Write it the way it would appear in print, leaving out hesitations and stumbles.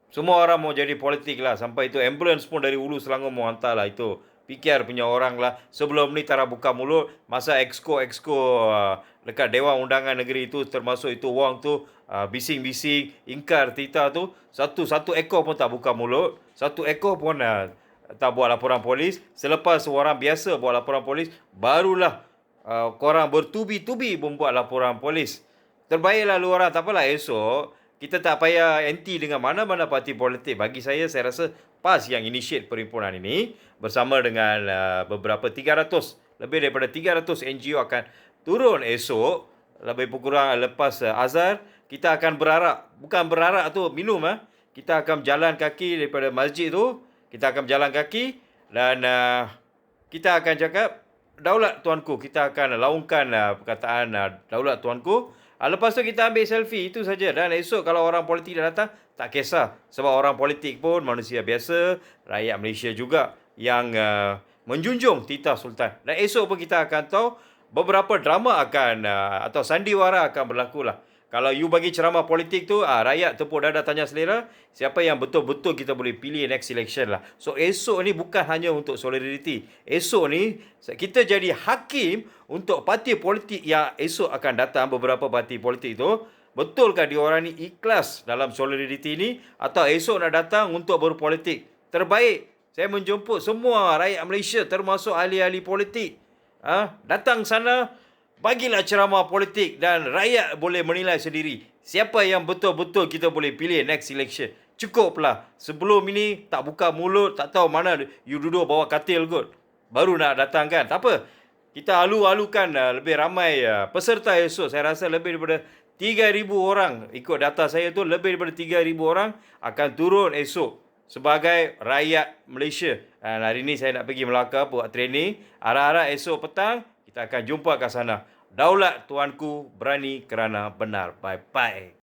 Semua orang mau jadi politik lah. Sampai itu ambulans pun dari Hulu Selangor mau hantar lah. Itu PKR punya orang lah. Sebelum ni Tara buka mulut. Masa exco dekat Dewan Undangan Negeri itu, termasuk itu Wong tu, bising-bising, ingkar Tita tu. Satu ekor pun tak buka mulut. Satu ekor pun tak buat laporan polis. Selepas orang biasa buat laporan polis, barulah korang bertubi-tubi membuat laporan polis. Terbaiklah lu orang. Tak apalah, esok kita tak payah anti dengan mana-mana parti politik. Bagi saya rasa PAS yang initiate perhimpunan ini bersama dengan beberapa 300, lebih daripada 300 NGO akan turun esok, lebih kurang lepas azhar. Kita akan berarak, bukan berarak tu minum, kita akan jalan kaki daripada masjid tu, kita akan berjalan kaki dan kita akan cakap daulat tuanku. Kita akan laungkan perkataan daulat tuanku. Lepas tu kita ambil selfie, itu saja. Dan esok kalau orang politik dah datang, tak kisah. Sebab orang politik pun manusia biasa, rakyat Malaysia juga yang menjunjung titah sultan. Dan esok pun kita akan tahu beberapa drama akan atau sandiwara akan berlaku lah. Kalau you bagi ceramah politik tu, rakyat tepuk dada tanya selera, siapa yang betul-betul kita boleh pilih next election lah. So esok ni bukan hanya untuk solidariti. Esok ni kita jadi hakim untuk parti politik yang esok akan datang, beberapa parti politik tu. Betulkah diorang ni ikhlas dalam solidariti ni, atau esok nak datang untuk berpolitik? Terbaik, saya menjemput semua rakyat Malaysia termasuk ahli-ahli politik. Datang sana, bagilah ceramah politik dan rakyat boleh menilai sendiri siapa yang betul-betul kita boleh pilih next election. Cukuplah. Sebelum ini tak buka mulut, tak tahu mana you duduk bawa katil kot. Baru nak datang kan. Tak apa. Kita alu-alukan lebih ramai peserta esok. Saya rasa lebih daripada 3,000 orang. Ikut data saya tu, lebih daripada 3,000 orang akan turun esok sebagai rakyat Malaysia. Hari ni saya nak pergi Melaka buat training. Harap-harap esok petang kita akan jumpa kat sana. Daulat tuanku berani kerana benar. Bye-bye.